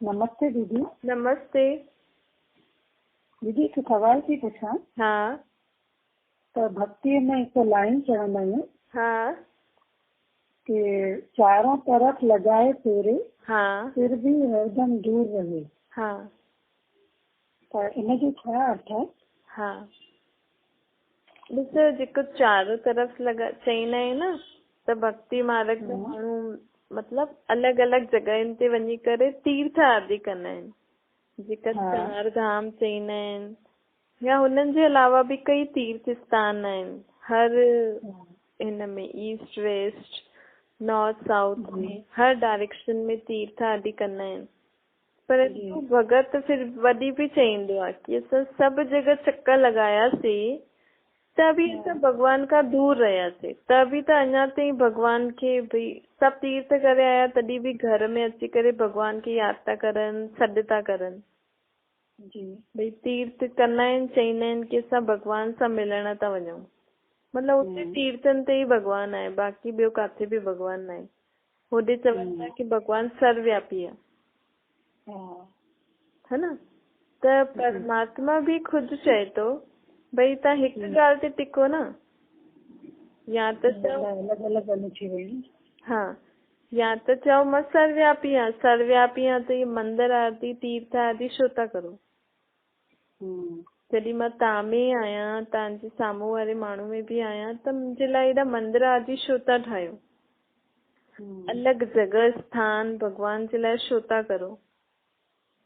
नमस्ते दीदी। नमस्ते। दीदी हिकु सवाल थी पुछां। हाँ त भक्तीअ में हिकु लाइन चवंदा आहियूं हाँ कि चारों तरफ लगाए फेरे हाँ फिर भी हरदम दूर रहे। हाँ त इन जो छा अर्थ आहे? हाँ ॾिसो, जेको चारों तरफ़ लगा चईंदा आहियूं न, त भक्ति मार्ग जा माण्हू मतलब अलॻि अलॻि जॻहियुनि ते वञी करे तीर्थ आदि कंदा आहिनि, जेका चार धाम चईंदा आहिनि, या हुननि जे अलावा बि कई तीर्थ स्थान आहिनि हर हिन में, ईस्ट वेस्ट नॉर्थ साउथ में, हर डायरेक्शन में तीर्थ आदि कंदा आहिनि। पर भगत फिर वॾी बि चईंदो आहे कि असां सभु जगह चक्कर लॻायासीं त बि असां भॻवान खां दूर रहियासीं, त बि त अञा ताईं भॻवान खे भई सभु तीर्थ करे आया, तॾहिं बि घर में अची करे भॻवान खे यादि था करनि, सॾु था करनि। भई तीर्थ कंदा आहिनि, चईंदा आहिनि कि असां भॻवान सां मिलण था वञूं, मतलब उते तीर्थनि ते ई भॻवान आहे, बाक़ी ॿियो काथे बि भॻवान न आहे। होॾे चवनि था कि भॻवान सर्वव्यापी आहे, है न। त परमात्मा बि खुदि चए थो भई तव्हां हिकु ॻाल्हि ते टिको न, या त चओ हाँ, या त चओ मां सर्वव्यापी आहियां, सर्वव्यापी आहियां त इहे मंदिर आदि तीर्थ आदि छो था करो? जॾहिं मां तव्हां में आहियां, तव्हांजे साम्हूं वारे माण्हू में बि आहियां, त मुंहिंजे लाइ एॾा मंदिर आदि छो था ठाहियो? अलॻि जॻह स्थान भॻवान जे लाइ छो था करो?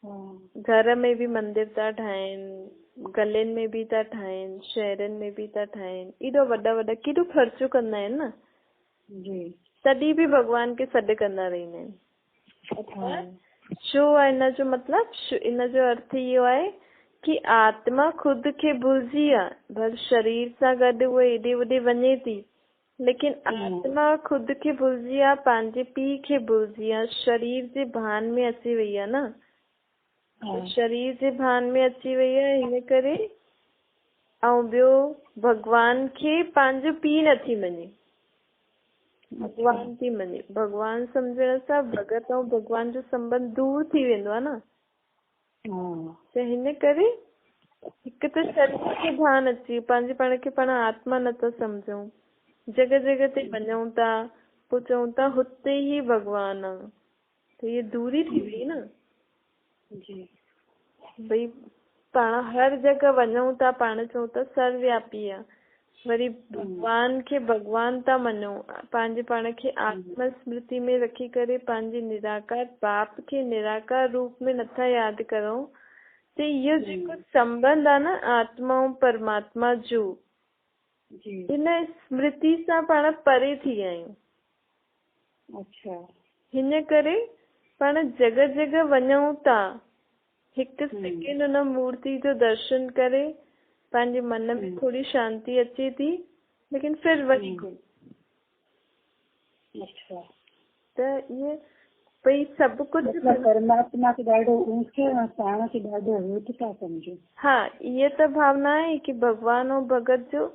घर में बि मंदिर था ठाहिनि, गलियुनि में बि था ठाहिनि, शहरनि में बि था ठाहिनि, एॾो वॾा वॾा केॾो ख़र्चो कंदा आहिनि न, तॾहिं बि भॻवान खे सॾु कंदा रहंदा आहिनि। छो आहे इन जो मतलब? इन जो अर्थ इहो आहे कि आत्मा खुद खे भुलिजी आहे, भले शरीर सां गॾु उहे हेॾे होॾे वञे थी, लेकिन आत्मा खुद खे भुलिजी आहे, पंहिंजे पीउ खे भुलिजी आहे, शरीर जे भान में अची वई आहे न, शरीर जे भान में अची वई आहे, हिन करे ऐं ॿियो भॻवान खे पंहिंजो पीउ नथी मञे, भॻवान थी मञे। भॻवान सम्झण सां भगत ऐं भॻवान जो संबंध दूर थी वेंदो आहे न, त हिन करे हिकु त शरीर खे भान अची, पंहिंजे पाण खे पाण आत्मा नथा सम्झूं, जॻह जॻह ते वञूं था, पोइ चऊं था हुते ई भॻवान आहे, त इहे दूरी थी वई न। भई पाण हर जगह वञूं था, पाण चऊं था सर्वव्यापी आहे, वरी भॻवान खे भॻवान था मञूं, पंहिंजे पाण खे आत्म स्मृति में रखी करे पंहिंजे निराकार बाप खे निराकार रूप में नथा यादि करूं, त इहो जेको संबंध आहे न आत्मा ऐं परमात्मा जो, इन स्मृति सां पाण परे थी विया आहियूं। हिन करे पाण जॻह जॻह वञूं था, हिकु सेकेंड हुन मूर्ति जो दर्शन करे पंहिंजे मन में थोड़ी शांति अचे थी, लेकिन फिर वरी कोई त इहे भई सभु कुझु परमात्मा खे ॾाढो ऊंचे ऐं पाण खे ॾाढो हेठि था सम्झो। हा, इहे त भावना आहे कि भॻवान ऐं भगत जो,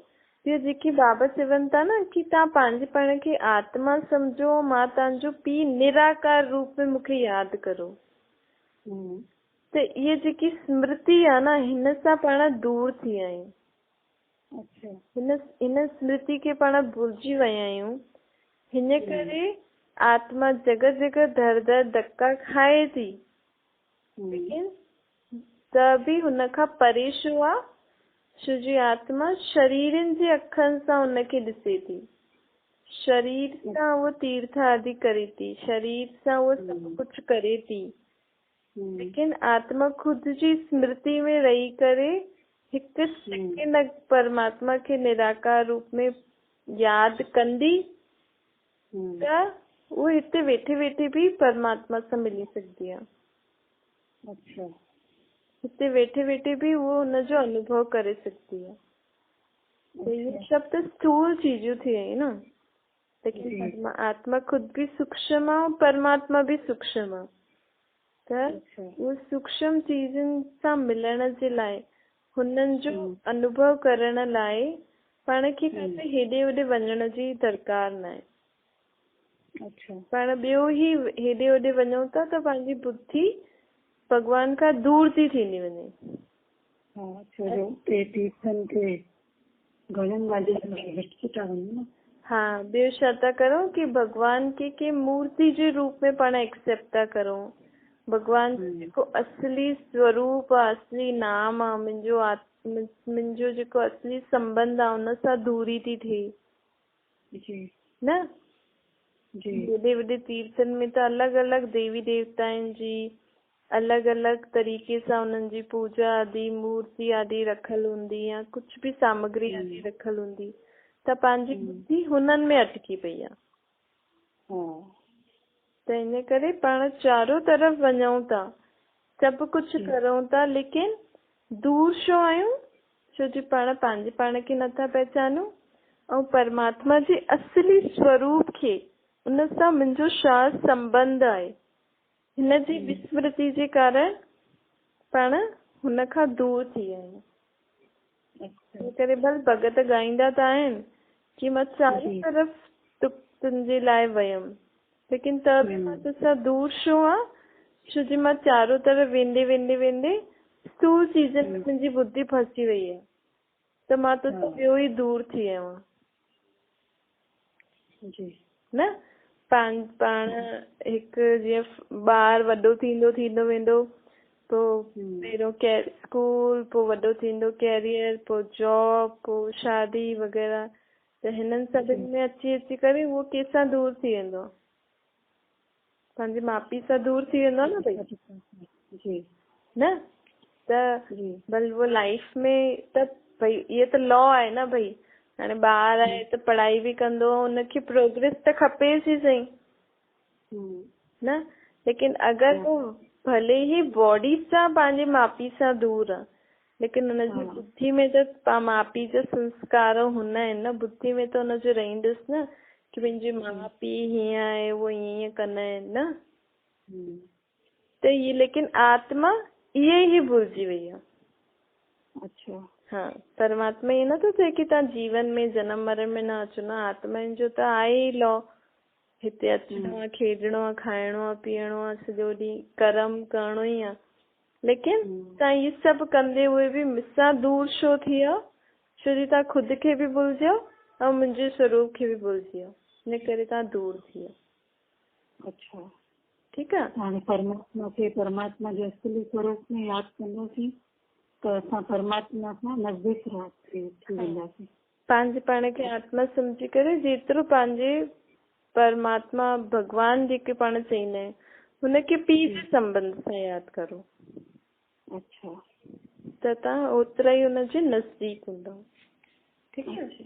इहे जेकी बाबा चवनि था न कि तव्हां पंहिंजे पाण खे आत्मा सम्झो, मां तव्हांजो पीउ निराकार रूप में मूंखे यादि करो, त इहे जेकी स्मृति आहे न, हिन सां पाण दूर थी विया आहियूं। हिन स्मृति खे पाण भुलिजी विया आहियूं, हिन करे आत्मा जॻह जॻह दर दर धक्का खाए थी, लेकिन त बि हुन खां परे छो आहे? छो जी आत्मा शरीरनि जे अखनि सां हुनखे ॾिसे थी, शरीर सां उहो तीर्थ आदि करे थी, शरीर सां उहो सभु कुझु करे थी, लेकिन आत्मा खुद जी स्मृति में रही करे हिकु सेकेंड परमात्मा खे निराकार रूप में यादि कंदी, त वो हिते वेठे वेठे भी परमात्मा से मिली सकती है। हिते वेठे वेठे भी वो हुनजो अनुभव करे सकती है। तो ये सब तो स्थूल चीजों थी रही ना, लेकिन आत्मा खुद भी सूक्ष्म है, परमात्मा भी सूक्ष्म है। तो वो सूक्ष्म चीजन सां मिलण जे लाइ, हुननि जो अनुभव करण लाइ पाण खे किथे हेॾे होॾे वञण जी दरकार न आहे। पाण ॿियो ही हेॾे होॾे वञूं था त पंहिंजी बुद्धि भगवान खां दूर थी थींदी वञे। हाँ, छो जो टे तीर्थनि खे घणनि ॻाल्हियुनि में हिचकी था वञनि न। हाँ, ॿियो छा था करूं कि भगवान के मूर्ति जे रूप में पाण एक्सेप्ट था करूं। भगवान जो जेको असली स्वरूप आहे, असली नाम आहे, मुंहिंजो जेको असली संबंध आहे उन सां दूरी थी थिए जी न। जी वॾे वॾे तीर्थनि में त अलॻि अलॻि देवी देवताउनि जी अलॻि अलॻि तरीक़े सां उन्हनि जी पूजा आदि मूर्ति आदि रखियल हूंदी या कुझु बि सामग्री आदि रखियल हूंदी, त पंहिंजी बुद्धि हुननि में अटकी पई आहे। त इन करे पाण चारों तरफ़ वञूं था, सभु कुझु करूं था, लेकिन दूर छो आहियूं? छो जो पाण पंहिंजे पाण खे नथा पहचानूं ऐं परमात्मा जे असली स्वरूप खे उन सां मुंहिंजो छा संबंध आहे, हिन जी विस्मृति जे कारण पाण हुन खां दूर थी विया आहियूं। इन करे भले भगत ॻाईंदा त आहिनि कि मां चारों तरफ़ तुंहिंजे लाइ वयमि, लेकिन त बि मां तोसां दूर छो आहियां? छो जो मां चारों तरफ़ वेंदे वेंदे वेंदे स्थूल चीजनि में मुंहिंजी बुद्धि फसी वई आहे, त मां तोसां ॿियो ई दूर थी आहियां न। पाण हिकु जीअं ॿार वॾो थींदो वेंदो, पोइ पहिरियों स्कूल, पोइ वॾो थींदो कैरियर, पोइ जॉब, पोइ शादी वग़ैरह, त हिननि सभिनि में अची अची करे उहो कंहिंसां दूर थी वेंदो, पंहिंजे माउ पीउ सां दूर थी वेंदो न भई न। त भले वो लाइफ में त भई इहो त लॉ आहे न भई, हाणे ॿार आहे त पढ़ाई बि कंदो, हुनखे प्रोग्रेस त खपेसि ई सही न। लेकिन अगरि वो भले ई बॉडी सां पंहिंजे माउ पीउ सां दूर आहे, लेकिन हुनजी बुद्धि में त माउ पीउ जा संस्कार हूंदा आहिनि न, बुद्धि में त हुनजो रहंदुसि न कि मुंहिंजे माउ पीउ हीअं आहे, वो हीअं कंदा आहिनि न। त ये लेकिन आत्मा इहे ई भुलिजी वई आहे। अच्छा हाँ, परमात्मा ये नथो चए कि तव्हां जीवन में जन्म मरण में न अचो न, आत्मा जो त आहे ई लॉ, हिते अचिणो आहे, खेॾणो आहे, खाइणो आहे, पीअणो आहे, सॼो ॾींहुं कर्म करणो ई आहे। लेकिन तव्हां इहे सभु कंदे हुए बि मूंसां दूर छो थी वियो? छो जो तव्हां ख़ुदि खे बि भुलिजो ऐं मुंहिंजे स्वरूप खे बि भुलिजी वियो, इन करे तव्हां दूर थी वियो। अच्छा ठीकु आहे। हाणे परमात्मा जे असली स्वरूप में यादि कंदासीं त असां परमात्मा खां नज़दीक थी वेंदासीं। पंहिंजे पाण खे आत्मा सम्झी करे जेतिरो पंहिंजे परमात्मा भगवान जेके पाण चईंदा आहियूं हुनखे पीउ जे संबंध सां यादि करो। अच्छा, त तव्हां ओतिरा ई हुनजे नज़दीक हूंदव। ठीकु आहे।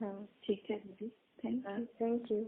हाँ ठीक है दीदी, थैंक यू।